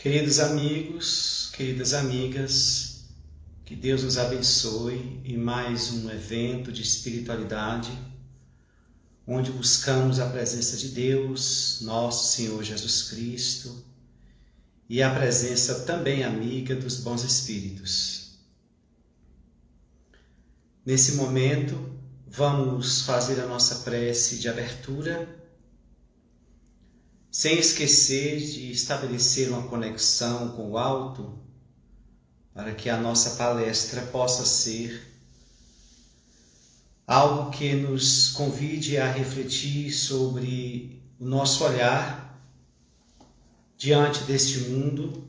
Queridos amigos, queridas amigas, que Deus nos abençoe em mais um evento de espiritualidade, onde buscamos a presença de Deus, nosso Senhor Jesus Cristo, e a presença também amiga dos bons espíritos. Nesse momento, vamos fazer a nossa prece de abertura, sem esquecer de estabelecer uma conexão com o alto, para que a nossa palestra possa ser algo que nos convide a refletir sobre o nosso olhar diante deste mundo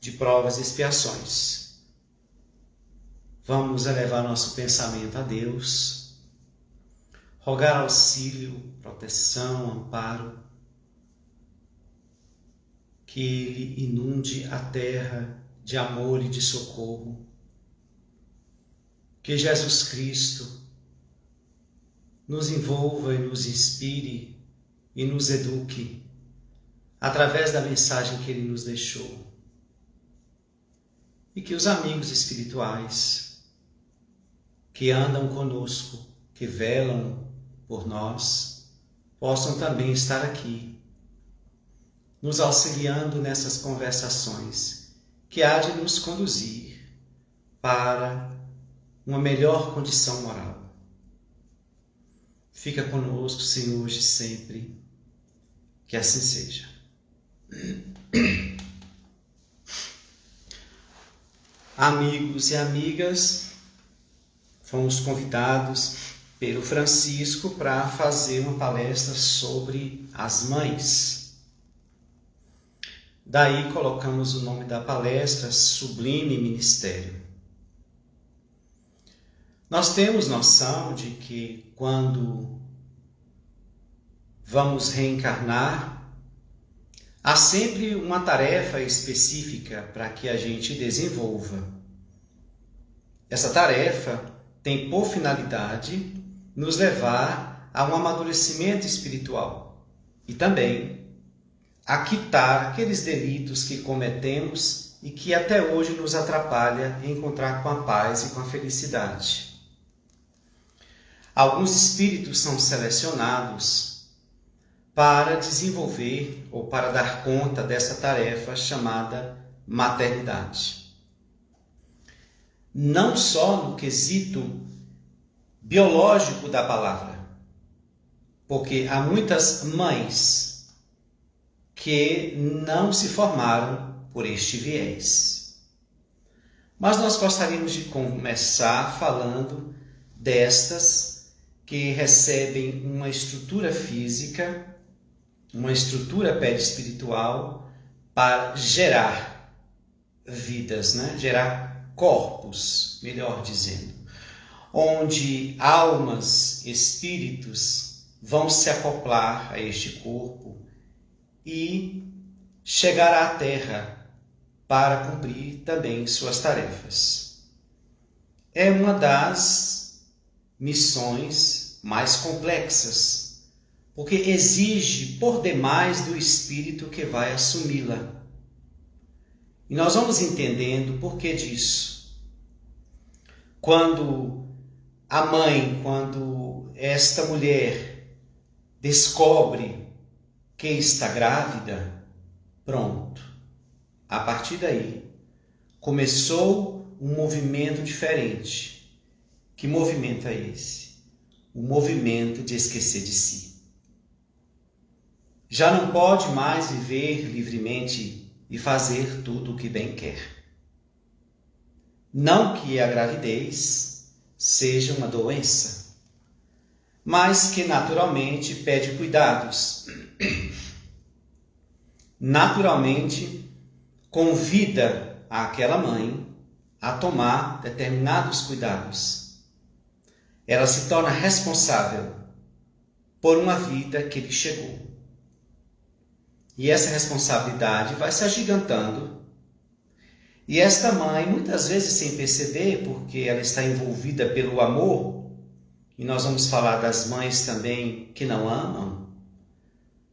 de provas e expiações. Vamos elevar nosso pensamento a Deus, rogar auxílio, proteção, amparo, que Ele inunde a terra de amor e de socorro. Que Jesus Cristo nos envolva e nos inspire e nos eduque através da mensagem que Ele nos deixou. E que os amigos espirituais que andam conosco, que velam por nós, possam também estar aqui, nos auxiliando nessas conversações que há de nos conduzir para uma melhor condição moral. Fica conosco, Senhor, hoje e sempre, que assim seja. Amigos e amigas, fomos convidados pelo Francisco para fazer uma palestra sobre as mães. Daí colocamos o nome da palestra, Sublime Ministério. Nós temos noção de que quando vamos reencarnar, há sempre uma tarefa específica para que a gente desenvolva. Essa tarefa tem por finalidade nos levar a um amadurecimento espiritual e também a quitar aqueles delitos que cometemos e que até hoje nos atrapalha em encontrar com a paz e com a felicidade. Alguns espíritos são selecionados para desenvolver ou para dar conta dessa tarefa chamada maternidade. Não só no quesito biológico da palavra, porque há muitas mães que não se formaram por este viés. Mas nós gostaríamos de começar falando destas que recebem uma estrutura física, uma estrutura perispiritual para gerar vidas, gerar corpos, melhor dizendo, onde almas, espíritos vão se acoplar a este corpo e chegará à Terra para cumprir também suas tarefas. É uma das missões mais complexas, porque exige por demais do espírito que vai assumi-la. E nós vamos entendendo o porquê disso. Quando esta mulher descobre que está grávida, pronto. A partir daí, começou um movimento diferente. Que movimento é esse? O movimento de esquecer de si. Já não pode mais viver livremente e fazer tudo o que bem quer. Não que a gravidez seja uma doença, mas que naturalmente pede cuidados. Naturalmente convida aquela mãe a tomar determinados cuidados. Ela se torna responsável por uma vida que lhe chegou. E essa responsabilidade vai se agigantando. E esta mãe, muitas vezes sem perceber, porque ela está envolvida pelo amor, e nós vamos falar das mães também que não amam,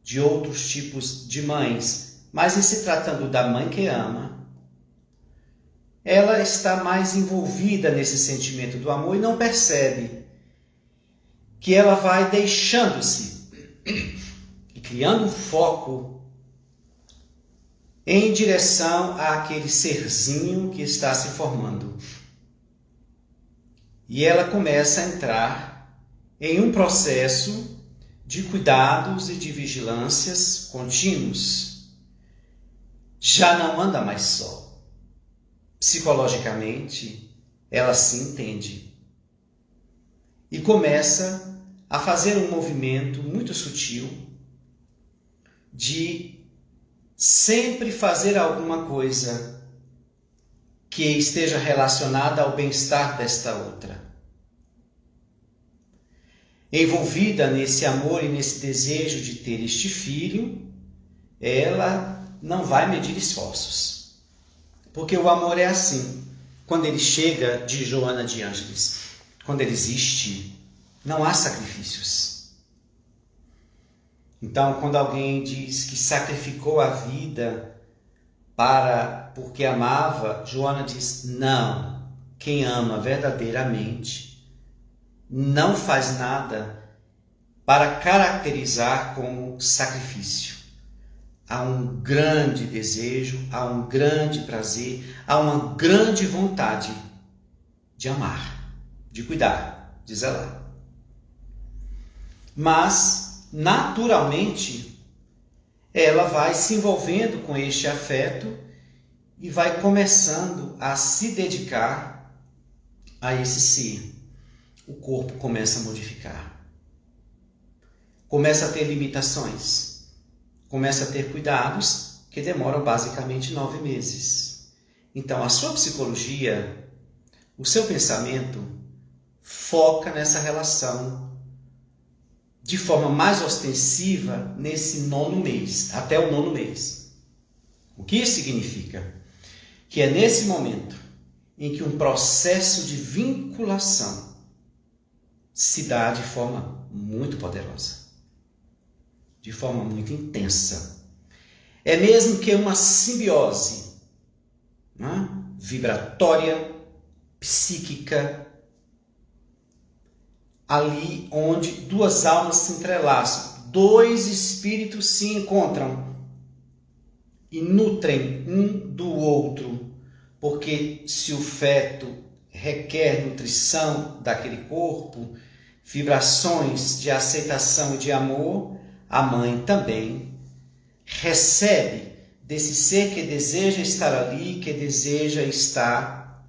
de outros tipos de mães Mas em se tratando da mãe que ama, ela está mais envolvida nesse sentimento do amor e não percebe que ela vai deixando-se e criando um foco em direção àquele serzinho que está se formando. E ela começa a entrar em um processo de cuidados e de vigilâncias contínuos. Já não anda mais só. Psicologicamente, ela se entende. E começa a fazer um movimento muito sutil de sempre fazer alguma coisa que esteja relacionada ao bem-estar desta outra. Envolvida nesse amor e nesse desejo de ter este filho, ela não vai medir esforços. Porque o amor é assim. Quando ele chega, diz Joana de Ângeles, quando ele existe, não há sacrifícios. Então, quando alguém diz que sacrificou a vida porque amava, Joana diz, não. Quem ama verdadeiramente não faz nada para caracterizar como sacrifício. Há um grande desejo, há um grande prazer, há uma grande vontade de amar, de cuidar, de zelar. Mas, naturalmente, ela vai se envolvendo com este afeto e vai começando a se dedicar a esse ser. O corpo começa a modificar. Começa a ter limitações. Começa a ter cuidados que demoram basicamente 9 meses. Então, a sua psicologia, o seu pensamento, foca nessa relação de forma mais ostensiva nesse 9º mês, até o 9º mês. O que isso significa? Que é nesse momento em que um processo de vinculação se dá de forma muito poderosa, de forma muito intensa. É mesmo que uma simbiose, né? Vibratória, psíquica, ali onde 2 almas se entrelaçam, 2 espíritos se encontram e nutrem um do outro, porque se o feto requer nutrição daquele corpo, vibrações de aceitação e de amor, a mãe também recebe desse ser que deseja estar ali, que deseja estar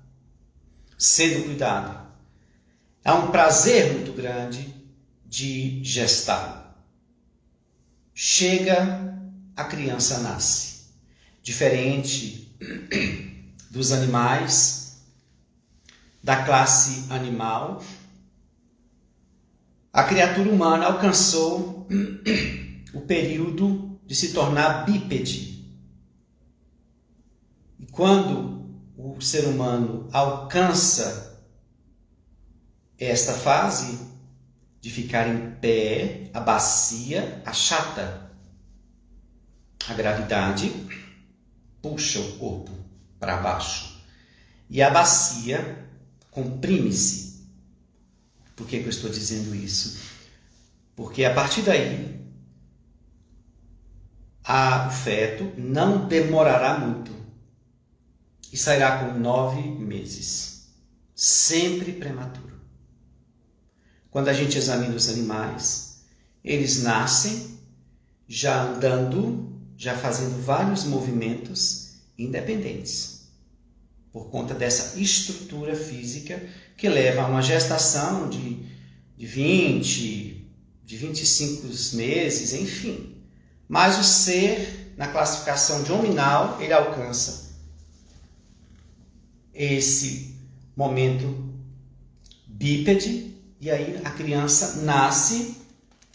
sendo cuidado. Há um prazer muito grande de gestá-lo. Chega, a criança nasce. Diferente dos animais, da classe animal, a criatura humana alcançou o período de se tornar bípede. E quando o ser humano alcança esta fase de ficar em pé, a bacia achata. A gravidade puxa o corpo para baixo. E a bacia comprime-se. Por que eu estou dizendo isso? Porque a partir daí, o feto não demorará muito e sairá com 9 meses. Sempre prematuro. Quando a gente examina os animais, eles nascem já andando, já fazendo vários movimentos independentes, por conta dessa estrutura física que leva a uma gestação de 20, de 25 meses, enfim. Mas o ser, na classificação de hominal, ele alcança esse momento bípede, e aí a criança nasce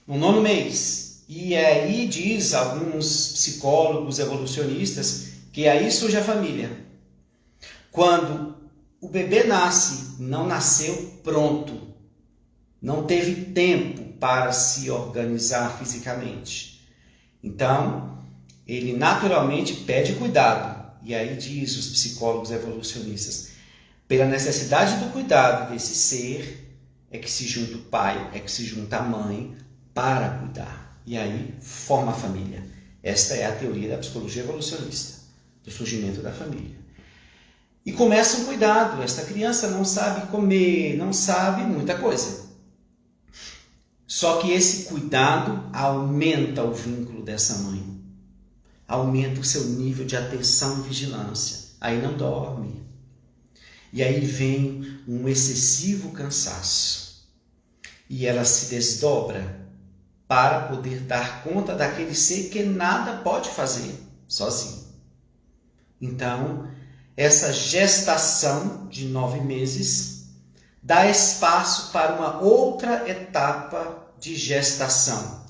no 9º mês. E aí diz alguns psicólogos evolucionistas que aí surge a família. Quando o bebê nasce, não nasceu pronto, não teve tempo para se organizar fisicamente. Então, ele naturalmente pede cuidado. E aí diz os psicólogos evolucionistas, pela necessidade do cuidado desse ser, é que se junta o pai, é que se junta a mãe para cuidar. E aí forma a família. Esta é a teoria da psicologia evolucionista, do surgimento da família. E começa um cuidado. Esta criança não sabe comer, não sabe muita coisa. Só que esse cuidado aumenta o vínculo dessa mãe. Aumenta o seu nível de atenção e vigilância. Aí não dorme. E aí vem um excessivo cansaço. E ela se desdobra para poder dar conta daquele ser que nada pode fazer sozinho. Então, essa gestação de 9 meses dá espaço para uma outra etapa de gestação,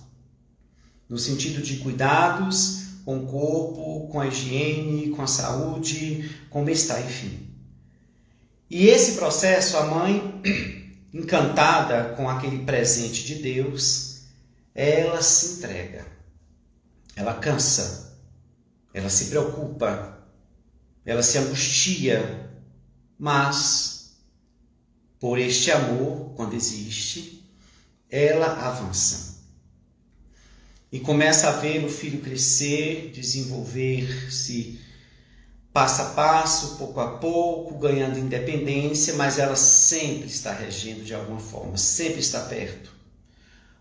no sentido de cuidados com o corpo, com a higiene, com a saúde, com o bem-estar, enfim. E esse processo, a mãe, encantada com aquele presente de Deus, ela se entrega, ela cansa, ela se preocupa, ela se angustia, mas por este amor, quando existe, ela avança. E começa a ver o filho crescer, desenvolver-se passo a passo, pouco a pouco, ganhando independência, mas ela sempre está regendo de alguma forma, sempre está perto.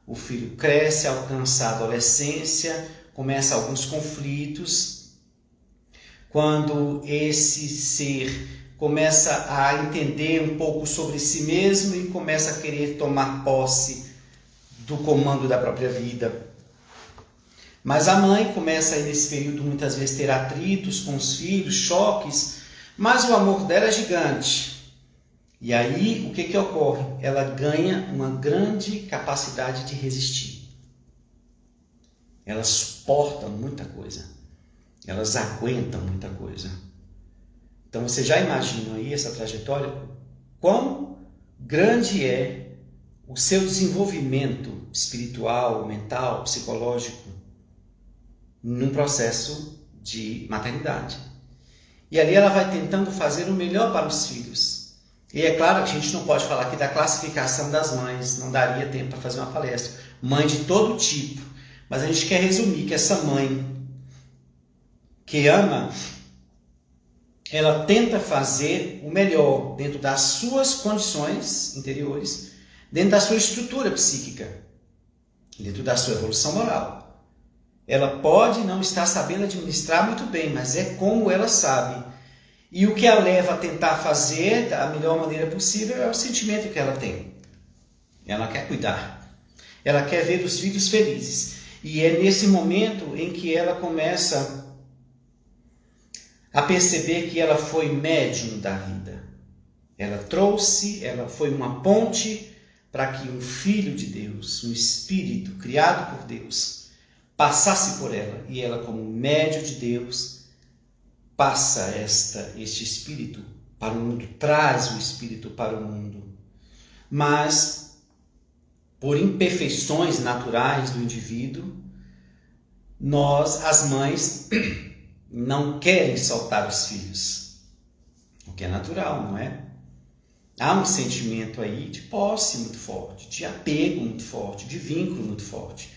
O filho cresce, alcança a adolescência, começa alguns conflitos. Quando esse ser começa a entender um pouco sobre si mesmo e começa a querer tomar posse do comando da própria vida. Mas a mãe começa aí nesse período muitas vezes ter atritos com os filhos, choques, mas o amor dela é gigante. E aí o que ocorre? Ela ganha uma grande capacidade de resistir. Elas suportam muita coisa. Elas aguentam muita coisa. Então você já imagina aí essa trajetória? Quão grande é o seu desenvolvimento espiritual, mental, psicológico num processo de maternidade. E ali ela vai tentando fazer o melhor para os filhos. E é claro que a gente não pode falar aqui da classificação das mães, não daria tempo para fazer uma palestra. Mãe de todo tipo. Mas a gente quer resumir que essa mãe que ama, ela tenta fazer o melhor dentro das suas condições interiores, dentro da sua estrutura psíquica, dentro da sua evolução moral. Ela pode não estar sabendo administrar muito bem, mas é como ela sabe. E o que a leva a tentar fazer da melhor maneira possível é o sentimento que ela tem. Ela quer cuidar. Ela quer ver os filhos felizes. E é nesse momento em que ela começa a perceber que ela foi médium da vida. Ela foi uma ponte para que um filho de Deus, um espírito criado por Deus, passasse por ela. E ela, como médium de Deus, passa este espírito para o mundo, traz o espírito para o mundo. Mas, por imperfeições naturais do indivíduo, nós, as mães, não querem soltar os filhos, o que é natural, não é? Há um sentimento aí de posse muito forte, de apego muito forte, de vínculo muito forte.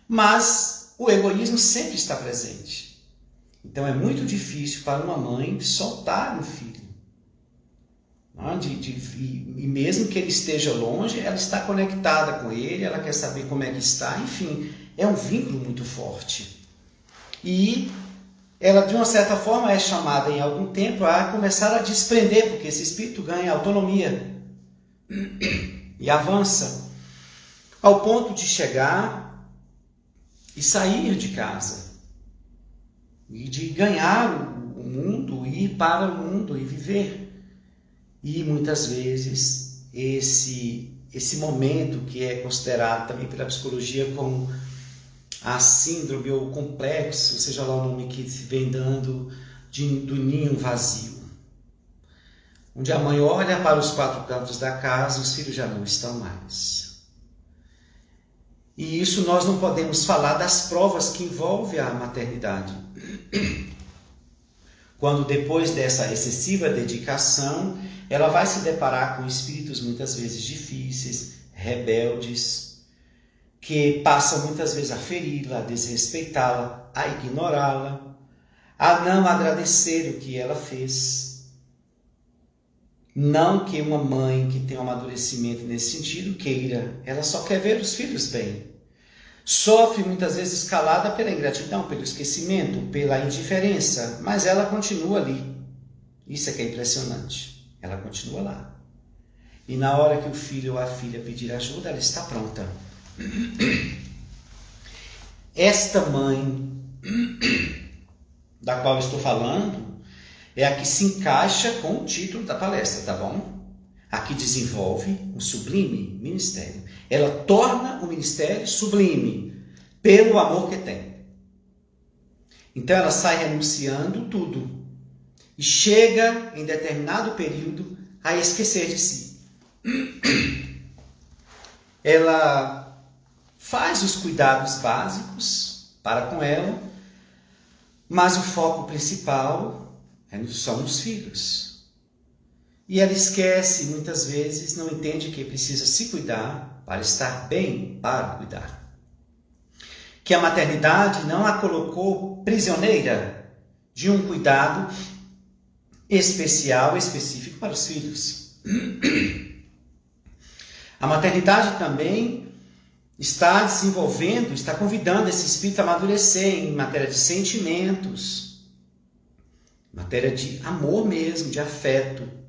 Mas o egoísmo sempre está presente. Então é muito difícil para uma mãe soltar um filho. E mesmo que ele esteja longe, ela está conectada com ele, ela quer saber como é que está, enfim, é um vínculo muito forte. E ela, de uma certa forma, é chamada em algum tempo a começar a desprender, porque esse espírito ganha autonomia e avança, ao ponto de chegar e sair de casa, e de ganhar o mundo, ir para o mundo e viver. E muitas vezes esse momento que é considerado também pela psicologia como a síndrome ou complexo, seja lá o nome que se vem dando, do ninho vazio. Onde a mãe olha para os 4 cantos da casa, os filhos já não estão mais. E isso nós não podemos falar das provas que envolvem a maternidade. Quando depois dessa excessiva dedicação, ela vai se deparar com espíritos muitas vezes difíceis, rebeldes, que passam muitas vezes a feri-la, a desrespeitá-la, a ignorá-la, a não agradecer o que ela fez. Não que uma mãe que tem um amadurecimento nesse sentido queira, ela só quer ver os filhos bem. Sofre muitas vezes calada pela ingratidão, pelo esquecimento, pela indiferença, mas ela continua ali. Isso é que é impressionante. Ela continua lá. E na hora que o filho ou a filha pedir ajuda, ela está pronta. Esta mãe da qual eu estou falando é a que se encaixa com o título da palestra, tá bom? A que desenvolve um sublime ministério. Ela torna o ministério sublime pelo amor que tem. Então ela sai renunciando tudo e chega em determinado período a esquecer de si. Ela faz os cuidados básicos para com ela, mas o foco principal são os filhos. E ela esquece, muitas vezes, não entende que precisa se cuidar para estar bem para cuidar. Que a maternidade não a colocou prisioneira de um cuidado especial, específico para os filhos. A maternidade também está desenvolvendo, está convidando esse espírito a amadurecer em matéria de sentimentos, matéria de amor mesmo, de afeto,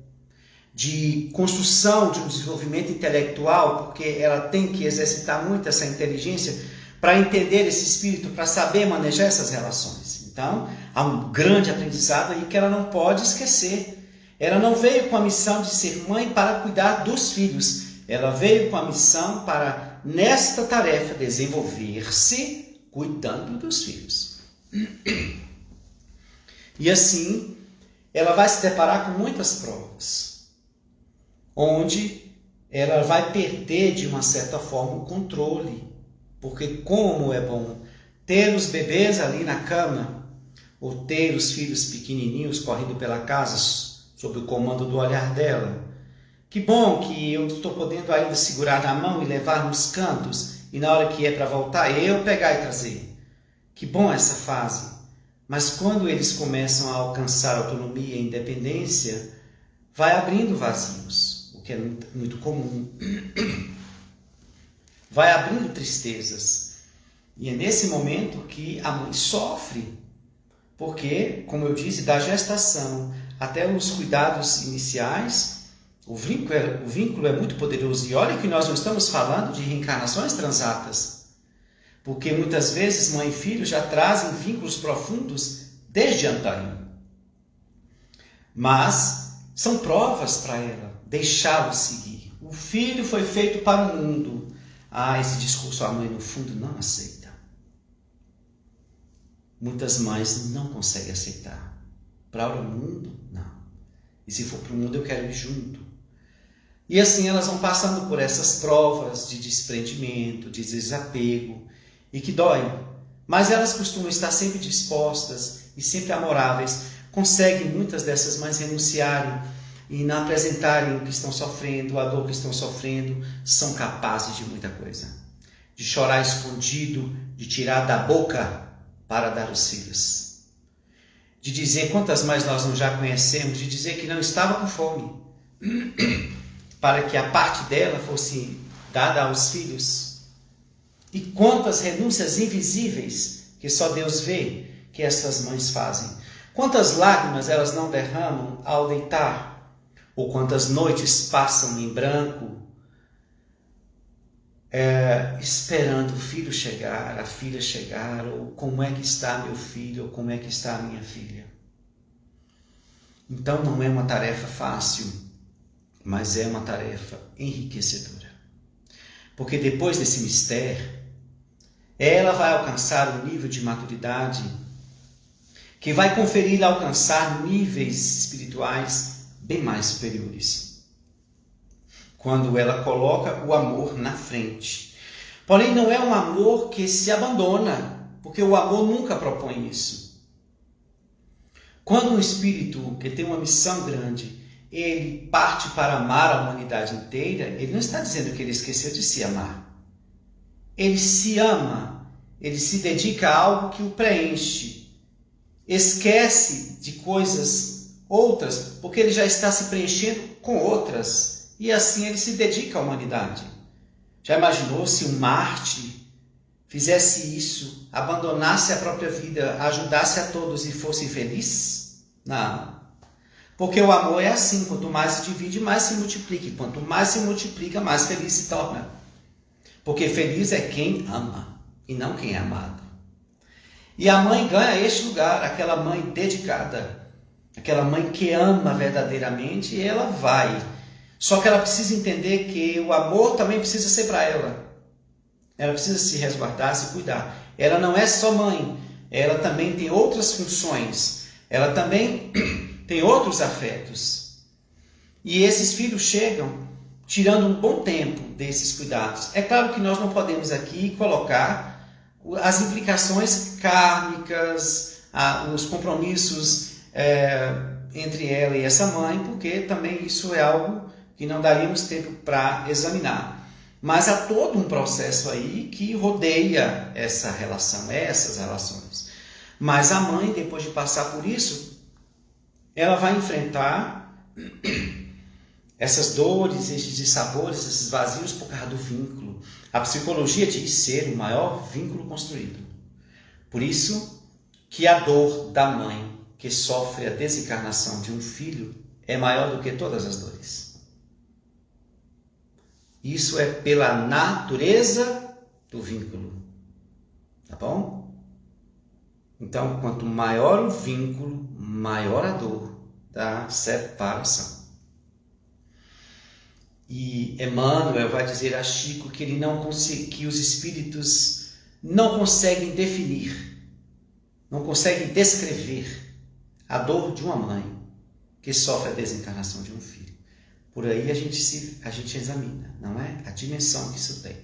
de construção de um desenvolvimento intelectual, porque ela tem que exercitar muito essa inteligência para entender esse espírito, para saber manejar essas relações. Então, há um grande aprendizado aí que ela não pode esquecer. Ela não veio com a missão de ser mãe para cuidar dos filhos. Ela veio com a missão para, nesta tarefa, desenvolver-se cuidando dos filhos. E assim, ela vai se deparar com muitas provas, onde ela vai perder, de uma certa forma, o controle. Porque como é bom ter os bebês ali na cama, ou ter os filhos pequenininhos correndo pela casa sob o comando do olhar dela. Que bom que eu estou podendo ainda segurar na mão e levar nos cantos, e na hora que é para voltar, eu pegar e trazer. Que bom essa fase. Mas quando eles começam a alcançar autonomia e independência, vai abrindo vazios, o que é muito comum. Vai abrindo tristezas. E é nesse momento que a mãe sofre, porque, como eu disse, da gestação até os cuidados iniciais, o vínculo é muito poderoso. E olha que nós não estamos falando de reencarnações transatas, porque muitas vezes mãe e filho já trazem vínculos profundos desde antanho. Mas são provas para ela deixá-lo seguir. O filho foi feito para o mundo. Esse discurso a mãe no fundo não aceita. Muitas mães não conseguem aceitar. Para o mundo, não. E se for para o mundo, eu quero ir junto. E assim elas vão passando por essas provas de desprendimento, de desapego, e que doem. Mas elas costumam estar sempre dispostas e sempre amoráveis. Conseguem muitas dessas mães renunciarem e não apresentarem o que estão sofrendo, a dor que estão sofrendo. São capazes de muita coisa. De chorar escondido, de tirar da boca para dar os filhos. De dizer, quantas mais nós não já conhecemos, de dizer que não estava com fome, para que a parte dela fosse dada aos filhos. E quantas renúncias invisíveis, que só Deus vê, que essas mães fazem. Quantas lágrimas elas não derramam ao deitar, ou quantas noites passam em branco, esperando o filho chegar, a filha chegar, ou como é que está meu filho, ou como é que está a minha filha. Então não é uma tarefa fácil, mas é uma tarefa enriquecedora. Porque depois desse mistério, ela vai alcançar um nível de maturidade que vai conferir-lhe alcançar níveis espirituais bem mais superiores. Quando ela coloca o amor na frente. Porém, não é um amor que se abandona, porque o amor nunca propõe isso. Quando um espírito que tem uma missão grande, ele parte para amar a humanidade inteira, ele não está dizendo que ele esqueceu de se amar. Ele se ama, ele se dedica a algo que o preenche. Esquece de coisas outras, porque ele já está se preenchendo com outras. E assim ele se dedica à humanidade. Já imaginou se um Marte fizesse isso, abandonasse a própria vida, ajudasse a todos e fosse feliz? Não. Porque o amor é assim, quanto mais se divide, mais se multiplica. E quanto mais se multiplica, mais feliz se torna. Porque feliz é quem ama e não quem é amado. E a mãe ganha este lugar, aquela mãe dedicada, aquela mãe que ama verdadeiramente, e ela vai. Só que ela precisa entender que o amor também precisa ser para ela. Ela precisa se resguardar, se cuidar. Ela não é só mãe, ela também tem outras funções. Ela também tem outros afetos. E esses filhos chegam tirando um bom tempo desses cuidados. É claro que nós não podemos aqui colocar as implicações kármicas, os compromissos entre ela e essa mãe, porque também isso é algo que não daríamos tempo para examinar. Mas há todo um processo aí que rodeia essas relações. Mas a mãe, depois de passar por isso, ela vai enfrentar essas dores, esses dissabores, esses vazios por causa do vínculo. A psicologia diz ser o maior vínculo construído. Por isso que a dor da mãe que sofre a desencarnação de um filho é maior do que todas as dores. Isso é pela natureza do vínculo. Tá bom? Então, quanto maior o vínculo, maior a dor da separação. E Emmanuel vai dizer a Chico que que os espíritos não conseguem definir, não conseguem descrever a dor de uma mãe que sofre a desencarnação de um filho. Por aí a gente examina, não é? A dimensão que isso tem.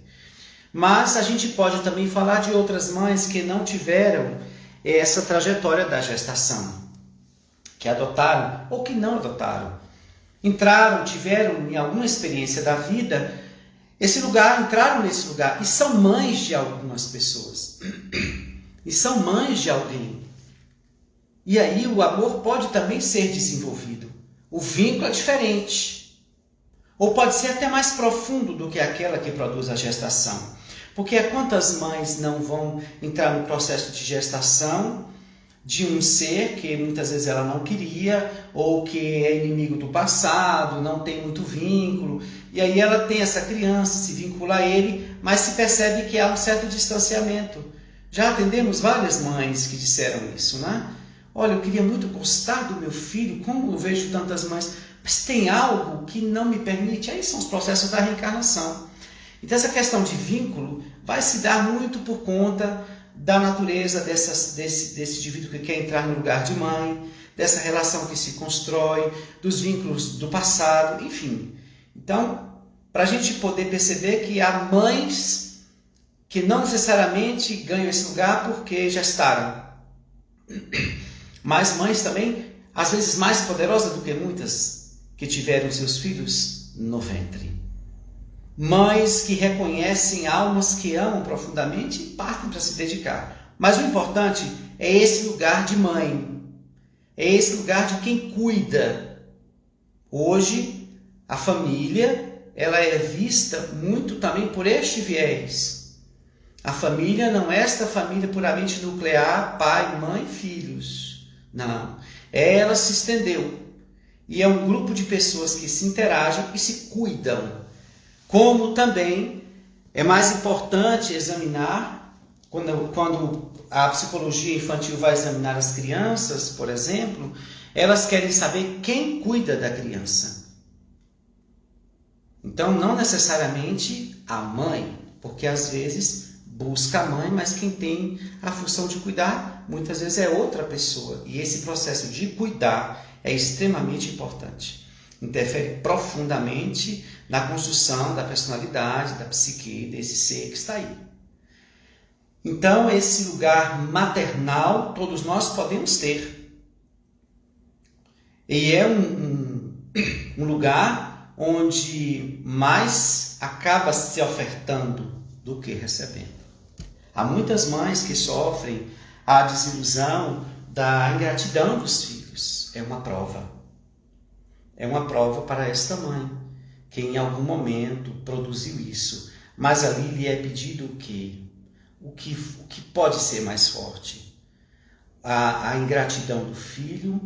Mas a gente pode também falar de outras mães que não tiveram essa trajetória da gestação, que adotaram ou que não adotaram. Tiveram em alguma experiência da vida entraram nesse lugar e são mães de algumas pessoas. E são mães de alguém. E aí o amor pode também ser desenvolvido. O vínculo é diferente. Ou pode ser até mais profundo do que aquela que produz a gestação. Porque quantas mães não vão entrar no processo de gestação de um ser que muitas vezes ela não queria, ou que é inimigo do passado, não tem muito vínculo, e aí ela tem essa criança, se vincula a ele, mas se percebe que há um certo distanciamento. Já atendemos várias mães que disseram isso, né? Olha, eu queria muito gostar do meu filho, como eu vejo tantas mães, mas tem algo que não me permite. Aí são os processos da reencarnação. Então essa questão de vínculo vai se dar muito por conta da natureza desse indivíduo que quer entrar no lugar de mãe, dessa relação que se constrói, dos vínculos do passado, enfim. Então, para a gente poder perceber que há mães que não necessariamente ganham esse lugar porque gestaram, mas mães também, às vezes mais poderosas do que muitas que tiveram seus filhos no ventre. Mães que reconhecem almas que amam profundamente e partem para se dedicar. Mas o importante é esse lugar de mãe. É esse lugar de quem cuida. Hoje, a família, ela é vista muito também por este viés. A família não é esta família puramente nuclear, pai, mãe, filhos. Não. Ela se estendeu. E é um grupo de pessoas que se interagem e se cuidam. Como também é mais importante examinar, quando a psicologia infantil vai examinar as crianças, por exemplo, elas querem saber quem cuida da criança. Então, não necessariamente a mãe, porque às vezes busca a mãe, mas quem tem a função de cuidar, muitas vezes é outra pessoa. E esse processo de cuidar é extremamente importante. Interfere profundamente na construção da personalidade, da psique desse ser que está aí. Então, esse lugar maternal, todos nós podemos ter. E é um lugar onde mais acaba se ofertando do que recebendo. Há muitas mães que sofrem a desilusão da ingratidão dos filhos. É uma prova. É uma prova para esta mãe, que em algum momento produziu isso. Mas ali lhe é pedido o quê? O que pode ser mais forte? A ingratidão do filho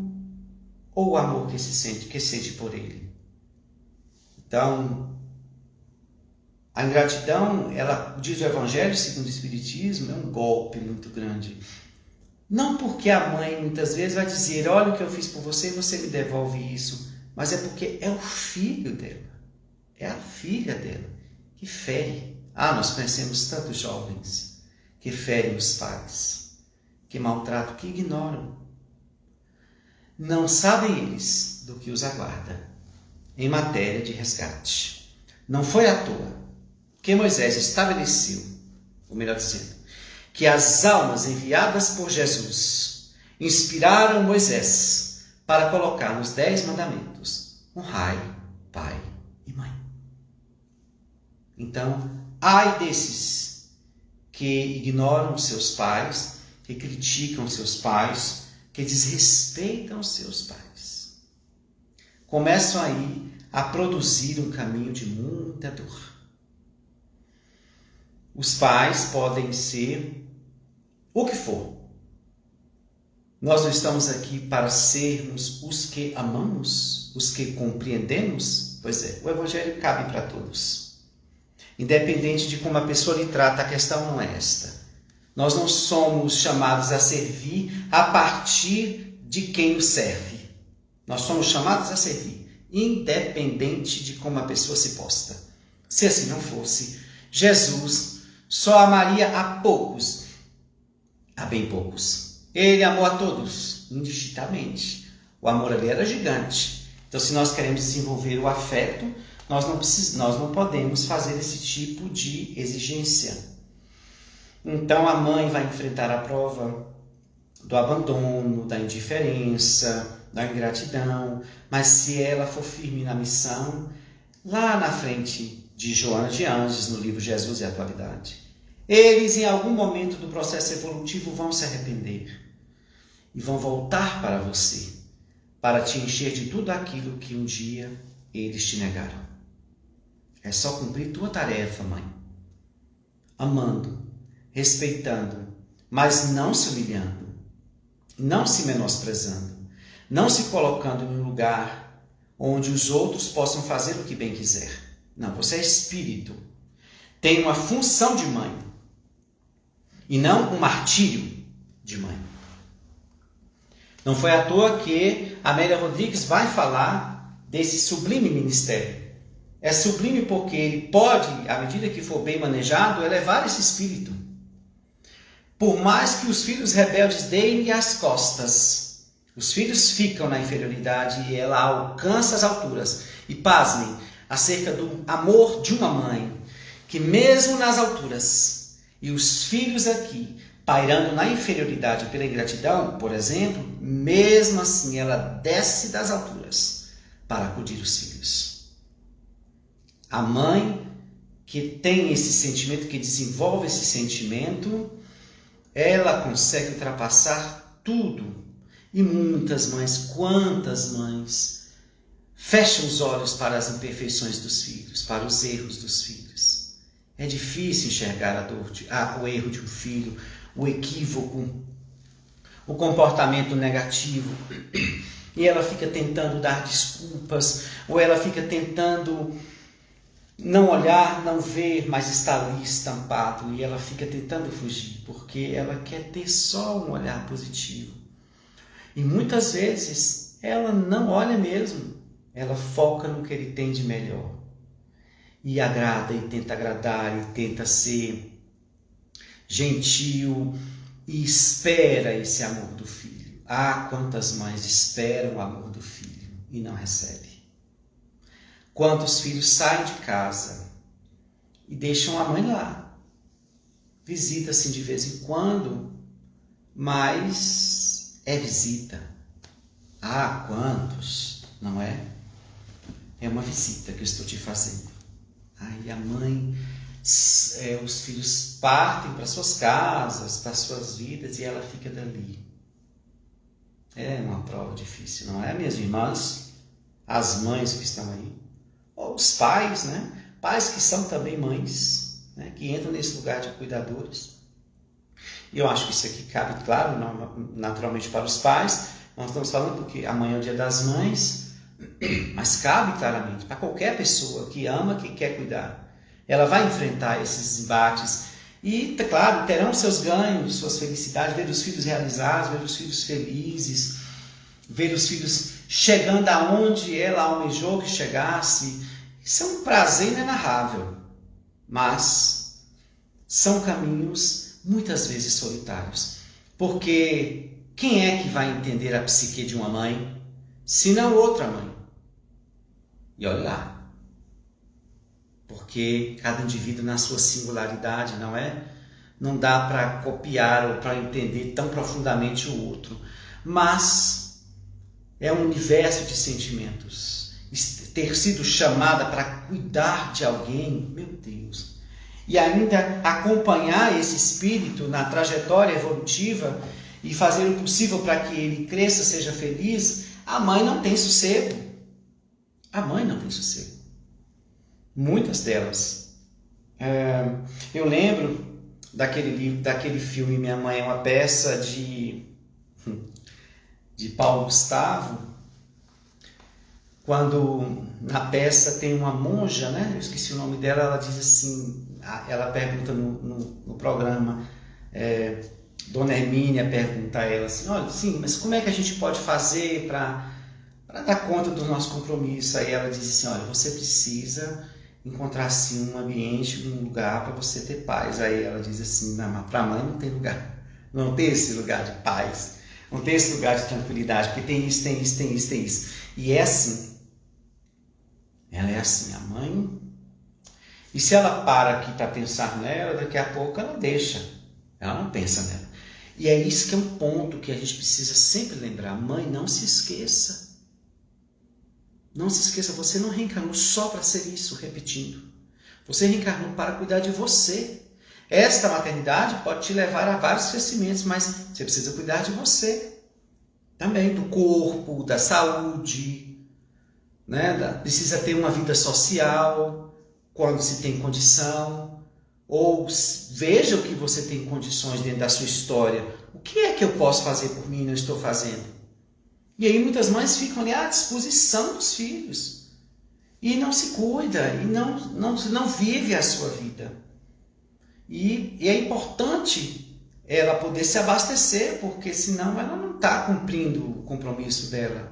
ou o amor que sente por ele? Então, a ingratidão, ela diz o Evangelho segundo o Espiritismo, é um golpe muito grande. Não porque a mãe muitas vezes vai dizer, olha o que eu fiz por você e você me devolve isso, mas é porque é o filho dela, é a filha dela que fere. Nós conhecemos tantos jovens que ferem os pais, que maltratam, que ignoram. Não sabem eles do que os aguarda em matéria de resgate. Não foi à toa que Moisés estabeleceu, ou melhor dizendo, que as almas enviadas por Jesus inspiraram Moisés para colocar nos 10 mandamentos: honrai pai e mãe. Então, ai desses que ignoram seus pais, que criticam seus pais, que desrespeitam seus pais. Começam aí a produzir um caminho de muita dor. Os pais podem ser o que for. Nós não estamos aqui para sermos os que amamos, os que compreendemos. Pois é, o Evangelho cabe para todos. Independente de como a pessoa lhe trata, a questão não é esta. Nós não somos chamados a servir a partir de quem o serve. Nós somos chamados a servir, independente de como a pessoa se posta. Se assim não fosse, Jesus só amaria a poucos, a bem poucos. Ele amou a todos, indistintamente. O amor ali era gigante. Então, se nós queremos desenvolver o afeto, nós não podemos fazer esse tipo de exigência. Então, a mãe vai enfrentar a prova do abandono, da indiferença, da ingratidão, mas se ela for firme na missão, lá na frente de Joana de Anjos, no livro Jesus e a Atualidade, eles em algum momento do processo evolutivo vão se arrepender e vão voltar para você, para te encher de tudo aquilo que um dia eles te negaram. É só cumprir tua tarefa, mãe, amando, respeitando, mas não se humilhando, não se menosprezando, não se colocando em um lugar onde os outros possam fazer o que bem quiser. Não, você é espírito, tem uma função de mãe e não um martírio de mãe. Não foi à toa que Amélia Rodrigues vai falar desse sublime ministério. É sublime porque ele pode, à medida que for bem manejado, elevar esse espírito. Por mais que os filhos rebeldes deem-lhe as costas, os filhos ficam na inferioridade e ela alcança as alturas. E pasmem, acerca do amor de uma mãe, que mesmo nas alturas, e os filhos aqui, pairando na inferioridade pela ingratidão, por exemplo, mesmo assim ela desce das alturas para acudir os filhos. A mãe que tem esse sentimento, que desenvolve esse sentimento, ela consegue ultrapassar tudo. E muitas mães, quantas mães, fecham os olhos para as imperfeições dos filhos, para os erros dos filhos. É difícil enxergar o erro de um filho, o equívoco, o comportamento negativo. E ela fica tentando dar desculpas, ou ela fica tentando não olhar, não ver, mas está ali estampado. E ela fica tentando fugir, porque ela quer ter só um olhar positivo. E muitas vezes ela não olha mesmo, ela foca no que ele tem de melhor. E agrada, e tenta agradar, e tenta ser gentil, e espera esse amor do filho. Quantas mães esperam o amor do filho e não recebem. Quantos filhos saem de casa e deixam a mãe lá. Visita-se de vez em quando, mas é visita. Ah, quantos, não é? É uma visita que eu estou te fazendo. Aí a mãe, os filhos partem para suas casas, para suas vidas, e ela fica dali. É uma prova difícil, não é, minhas irmãs? As mães que estão aí. Ou os pais, né? Pais que são também mães, né? Que entram nesse lugar de cuidadores. E eu acho que isso aqui cabe, claro, naturalmente para os pais. Nós estamos falando porque amanhã é o Dia das Mães, mas cabe claramente para qualquer pessoa que ama, que quer cuidar. Ela vai enfrentar esses embates e, claro, terão seus ganhos, suas felicidades, ver os filhos realizados, ver os filhos felizes, ver os filhos chegando aonde ela almejou que chegasse. Isso é um prazer inenarrável, mas são caminhos muitas vezes solitários, porque quem é que vai entender a psique de uma mãe, se não outra mãe? E olha lá, porque cada indivíduo na sua singularidade, não é? Não dá para copiar ou para entender tão profundamente o outro, mas é um universo de sentimentos. Ter sido chamada para cuidar de alguém, meu Deus, e ainda acompanhar esse espírito na trajetória evolutiva e fazer o possível para que ele cresça, seja feliz, a mãe não tem sossego. A mãe não tem sossego. Muitas delas. Eu lembro daquele livro, daquele filme Minha Mãe é uma Peça, de Paulo Gustavo, quando na peça tem uma monja, né? Eu esqueci o nome dela, ela diz assim, ela pergunta no programa, Dona Hermínia pergunta a ela assim, olha, sim, mas como é que a gente pode fazer para dar conta do nosso compromisso? Aí ela diz assim, olha, você precisa encontrar assim um ambiente, um lugar para você ter paz. Aí ela diz assim, para a mãe não tem lugar, não tem esse lugar de paz, não tem esse lugar de tranquilidade, porque tem isso, tem isso, tem isso, tem isso. E é assim, ela é assim, a mãe. E se ela para aqui para pensar nela, daqui a pouco ela deixa, ela não pensa nela. E é isso que é um ponto que a gente precisa sempre lembrar. Mãe, não se esqueça. Não se esqueça, você não reencarnou só para ser isso, repetindo. Você reencarnou para cuidar de você. Esta maternidade pode te levar a vários crescimentos, mas você precisa cuidar de você. Também do corpo, da saúde, né? Precisa ter uma vida social, quando se tem condição. Ou veja o que você tem condições dentro da sua história. O que é que eu posso fazer por mim e não estou fazendo? E aí muitas mães ficam ali à disposição dos filhos. E não se cuida, e não vive a sua vida. E é importante ela poder se abastecer, porque senão ela não está cumprindo o compromisso dela.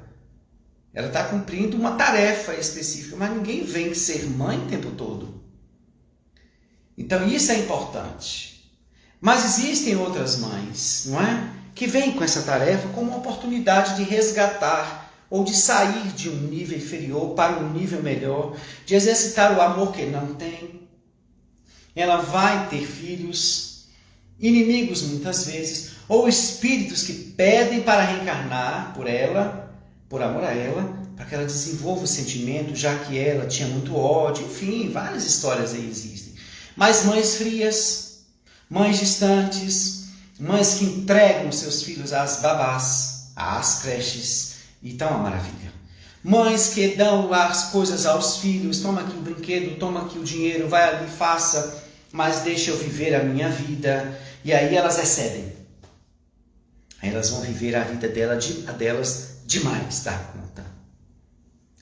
Ela está cumprindo uma tarefa específica, mas ninguém vem ser mãe o tempo todo. Então isso é importante. Mas existem outras mães, não é? Que vêm com essa tarefa como uma oportunidade de resgatar ou de sair de um nível inferior para um nível melhor, de exercitar o amor que não tem. Ela vai ter filhos, inimigos muitas vezes, ou espíritos que pedem para reencarnar por ela, por amor a ela, para que ela desenvolva o sentimento, já que ela tinha muito ódio, enfim, várias histórias aí existem. Mas mães frias, mães distantes, mães que entregam seus filhos às babás, às creches, e então, uma maravilha. Mães que dão as coisas aos filhos, toma aqui o brinquedo, toma aqui o dinheiro, vai ali, faça, mas deixa eu viver a minha vida. E aí elas recebem. Aí elas vão viver a vida delas demais, dá conta.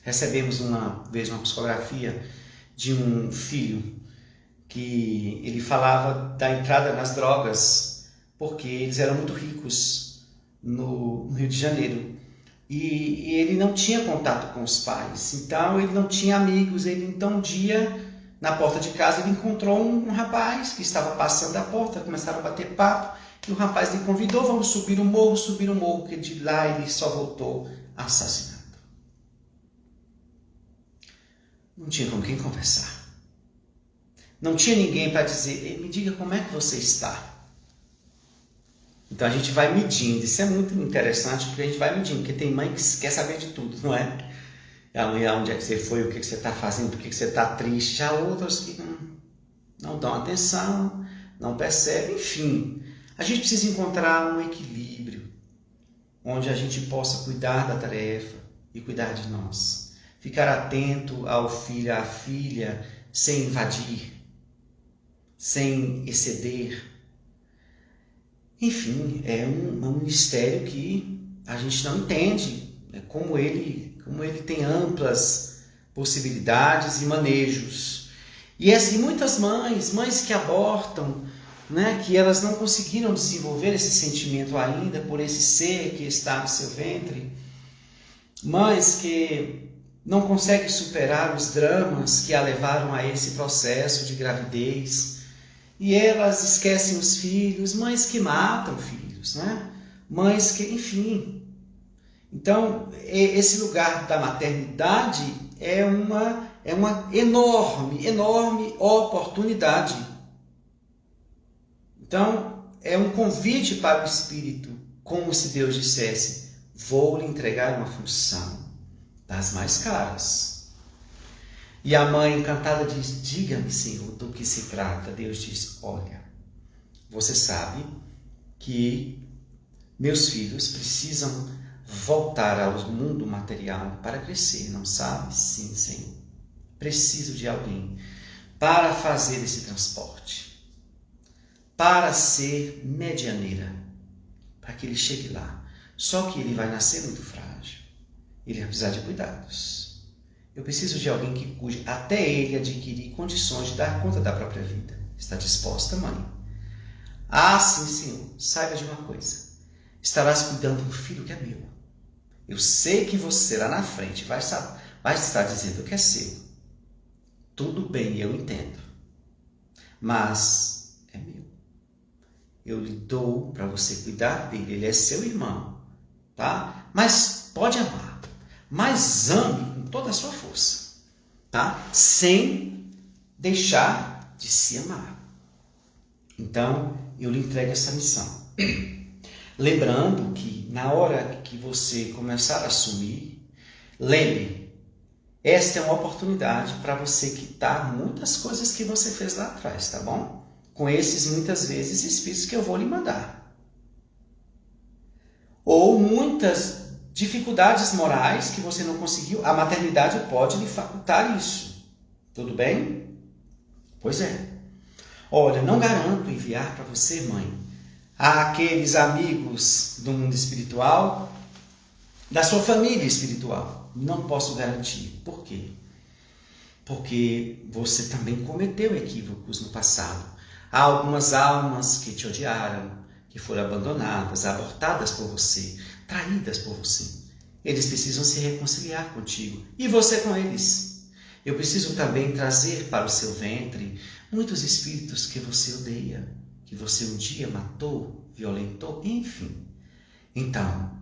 Recebemos uma vez uma psicografia de um filho que ele falava da entrada nas drogas, porque eles eram muito ricos no Rio de Janeiro. E ele não tinha contato com os pais, então ele não tinha amigos. Então um dia, na porta de casa, ele encontrou um rapaz que estava passando a porta, começaram a bater papo, e o rapaz lhe convidou, vamos subir o morro, porque de lá ele só voltou assassinado. não tinha com quem conversar. Não tinha ninguém para dizer, me diga como é que você está. Então a gente vai medindo, isso é muito interessante, porque a gente vai medindo, porque tem mãe que quer saber de tudo, não é? Amanhã, onde é que você foi, o que você está fazendo, por que você está triste. Já outras que não dão atenção, não percebem, enfim. A gente precisa encontrar um equilíbrio, onde a gente possa cuidar da tarefa e cuidar de nós. Ficar atento ao filho, à filha, sem invadir, sem exceder. Enfim, é um mistério que a gente não entende, como ele tem amplas possibilidades e manejos. E assim, muitas mães que abortam, né, que elas não conseguiram desenvolver esse sentimento ainda por esse ser que está no seu ventre, mães que não conseguem superar os dramas que a levaram a esse processo de gravidez, e elas esquecem os filhos, mães que matam filhos, né? Mães que, enfim. Então, esse lugar da maternidade é uma enorme oportunidade. Então, é um convite para o Espírito, como se Deus dissesse, vou lhe entregar uma função das mais caras. E a mãe encantada diz, diga-me, Senhor, do que se trata. Deus diz, olha, você sabe que meus filhos precisam voltar ao mundo material para crescer, não sabe? Sim, Senhor. Preciso de alguém para fazer esse transporte, para ser medianeira, para que ele chegue lá. Só que ele vai nascer muito frágil, ele vai precisar de cuidados. Eu preciso de alguém que cuide até ele adquirir condições de dar conta da própria vida. Está disposta, mãe? Ah, sim, Senhor. Saiba de uma coisa. Estarás cuidando do filho que é meu. Eu sei que você lá na frente vai estar dizendo que é seu. Tudo bem, eu entendo. Mas é meu. Eu lhe dou para você cuidar dele. Ele é seu irmão, tá? Mas pode amar. Mas ame com toda a sua força, tá? Sem deixar de se amar. Então, eu lhe entrego essa missão. Lembrando que na hora que você começar a assumir, lembre, esta é uma oportunidade para você quitar muitas coisas que você fez lá atrás, tá bom? Com esses, muitas vezes, espíritos que eu vou lhe mandar. Ou muitas dificuldades morais que você não conseguiu, a maternidade pode lhe facultar isso. Tudo bem? Pois é. Olha, não garanto enviar para você, mãe, aqueles amigos do mundo espiritual, da sua família espiritual. Não posso garantir. Por quê? Porque você também cometeu equívocos no passado. Há algumas almas que te odiaram, que foram abandonadas, abortadas por você, traídas por você. Eles precisam se reconciliar contigo e você com eles. Eu preciso também trazer para o seu ventre muitos espíritos que você odeia, que você um dia matou, violentou, enfim. Então,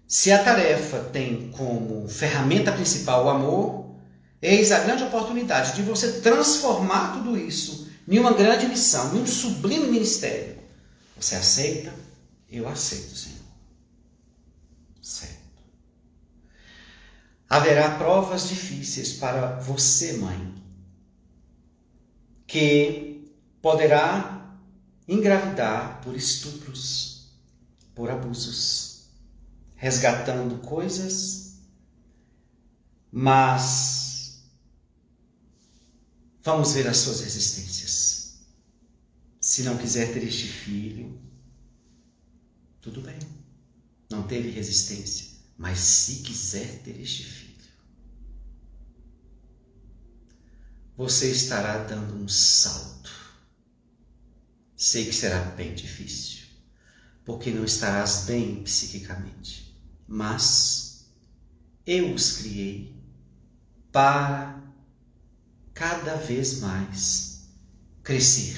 se a tarefa tem como ferramenta principal o amor, eis a grande oportunidade de você transformar tudo isso em uma grande missão, em um sublime ministério. Você aceita? Eu aceito, Senhor. Certo. Haverá provas difíceis para você, mãe, que poderá engravidar por estupros, por abusos, resgatando coisas, mas vamos ver as suas resistências. Se não quiser ter este filho, tudo bem. Não teve resistência. Mas se quiser ter este filho, você estará dando um salto. Sei que será bem difícil, porque não estarás bem psiquicamente. Mas eu os criei para cada vez mais crescer.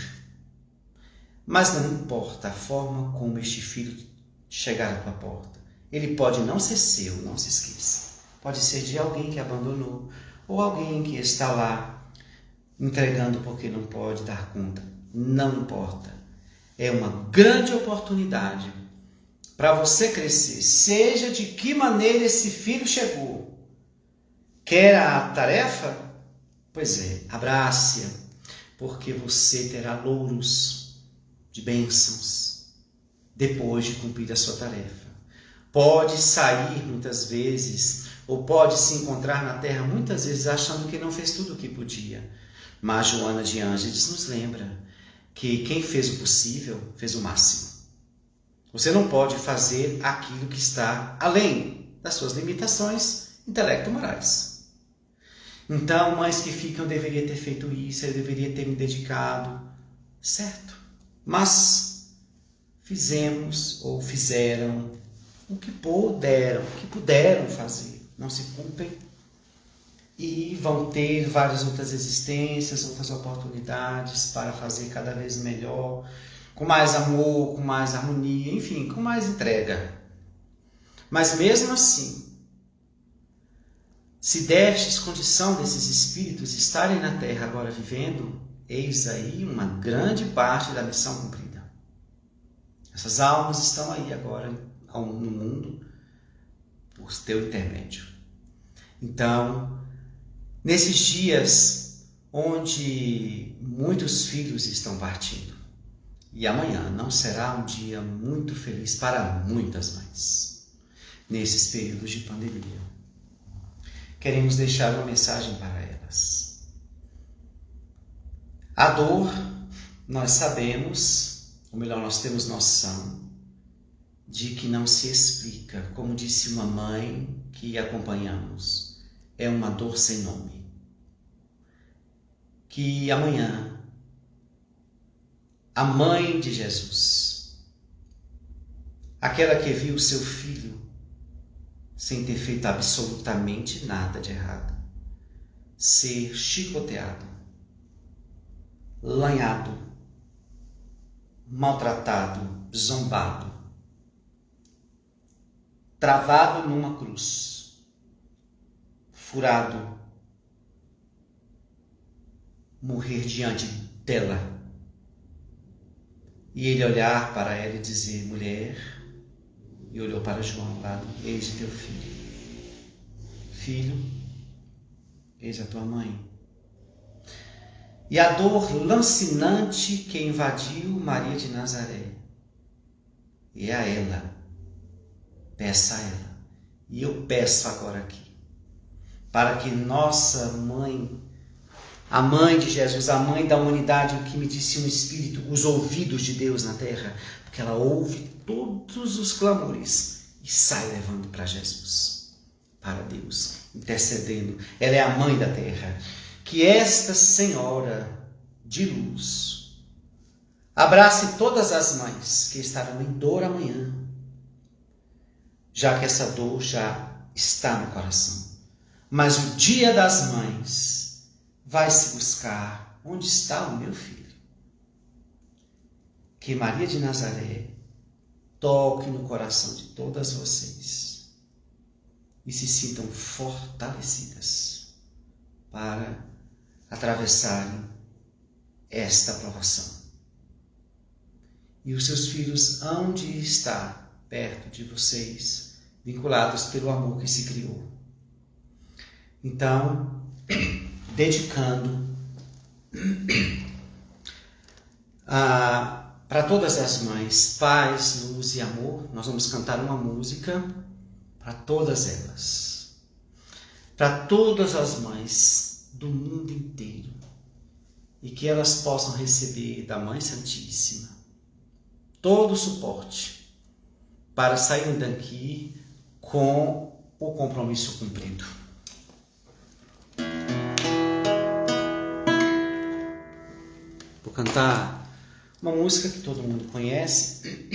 Mas não importa a forma como este filho chegar à tua porta. Ele pode não ser seu, não se esqueça. Pode ser de alguém que abandonou, ou alguém que está lá entregando porque não pode dar conta. Não importa. É uma grande oportunidade para você crescer. Seja de que maneira esse filho chegou. Quer a tarefa? Pois é, abrace-a, porque você terá louros de bênçãos depois de cumprir a sua tarefa. Pode sair muitas vezes, ou pode se encontrar na terra muitas vezes achando que não fez tudo o que podia. Mas Joana de Ângeles nos lembra que quem fez o possível fez o máximo. Você não pode fazer aquilo que está além das suas limitações intelecto-morais. Então, mães que ficam, eu deveria ter feito isso, eu deveria ter me dedicado. Certo. Mas fizemos ou fizeram o que puderam fazer. Não se culpem. E vão ter várias outras existências, outras oportunidades para fazer cada vez melhor, com mais amor, com mais harmonia, enfim, com mais entrega. Mas mesmo assim, se destes condição desses espíritos estarem na Terra agora vivendo, eis aí uma grande parte da missão cumprida. Essas almas estão aí agora no mundo por teu intermédio. Então, nesses dias onde muitos filhos estão partindo, e amanhã não será um dia muito feliz para muitas mães, nesses períodos de pandemia, queremos deixar uma mensagem para elas. A dor, nós sabemos, ou melhor, nós temos noção de que não se explica. Como disse uma mãe que acompanhamos, é uma dor sem nome. Que amanhã, a mãe de Jesus, aquela que viu seu filho sem ter feito absolutamente nada de errado, ser chicoteado, lanhado, maltratado, zombado, travado numa cruz, furado, morrer diante dela, e ele olhar para ela e dizer: mulher, e olhou para João ao lado: eis teu filho. Filho, eis a tua mãe. E a dor lancinante que invadiu Maria de Nazaré, e a ela, peça a ela, e eu peço agora aqui, para que nossa mãe, a mãe de Jesus, a mãe da humanidade, o que me disse um Espírito, os ouvidos de Deus na terra, porque ela ouve todos os clamores e sai levando para Jesus, para Deus, intercedendo. Ela é a mãe da terra. Que esta Senhora de luz abrace todas as mães que estarão em dor amanhã, já que essa dor já está no coração. Mas o dia das mães vai se buscar: onde está o meu filho? Que Maria de Nazaré toque no coração de todas vocês e se sintam fortalecidas para atravessarem esta provação. E os seus filhos hão de estar perto de vocês, vinculados pelo amor que se criou. Então, dedicando para todas as mães, paz, luz e amor, nós vamos cantar uma música para todas elas, para todas as mães do mundo inteiro, e que elas possam receber da Mãe Santíssima todo o suporte para saírem daqui com o compromisso cumprido. Vou cantar uma música que todo mundo conhece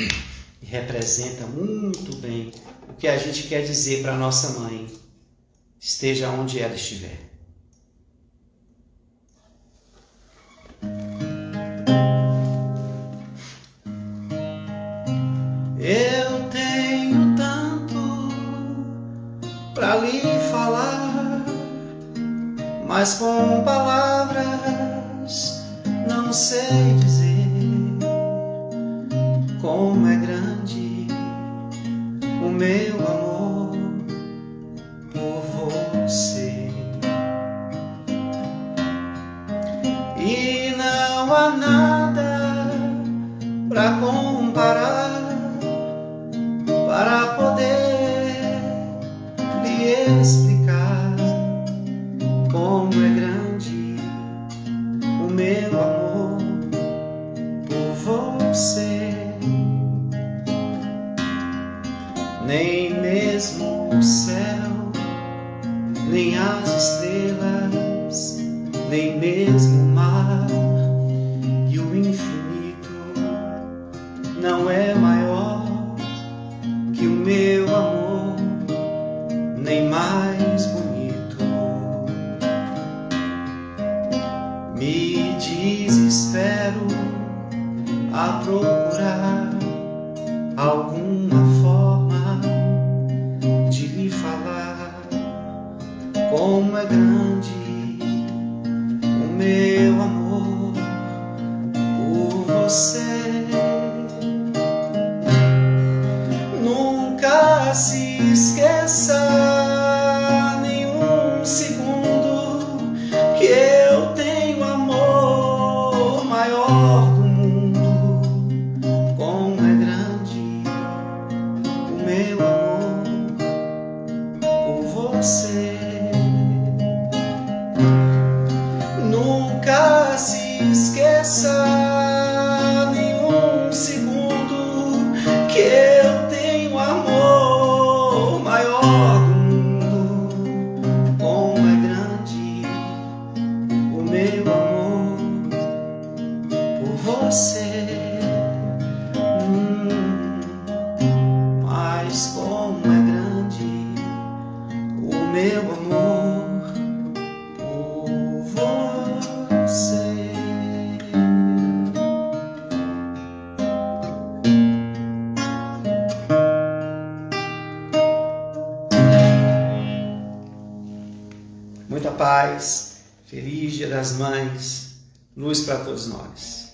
e representa muito bem o que a gente quer dizer para a nossa mãe, esteja onde ela estiver. Eu tenho tanto para lhe falar, mas com palavras não sei dizer como é grande o meu amor por você. E não há nada pra comparar, para poder lhe explicar como é grande o meu amor por você. Nem mesmo o céu, nem as estrelas, nem mesmo o mar e o infinito não é maior que o meu amor, nem mais bonito. Me desespero a procurar alguma forma de lhe falar como é grande o meu amor por você. Nunca se esqueça nenhum segundo que eu tenho amor maior do mundo. Como é grande o meu amor por você. Nunca se esqueça nenhum segundo que eu tenho amor maior do mundo. Como é grande o meu amor por você. Mas como é grande o meu amor por você. Muita paz, feliz Dia das Mães, luz para todos nós.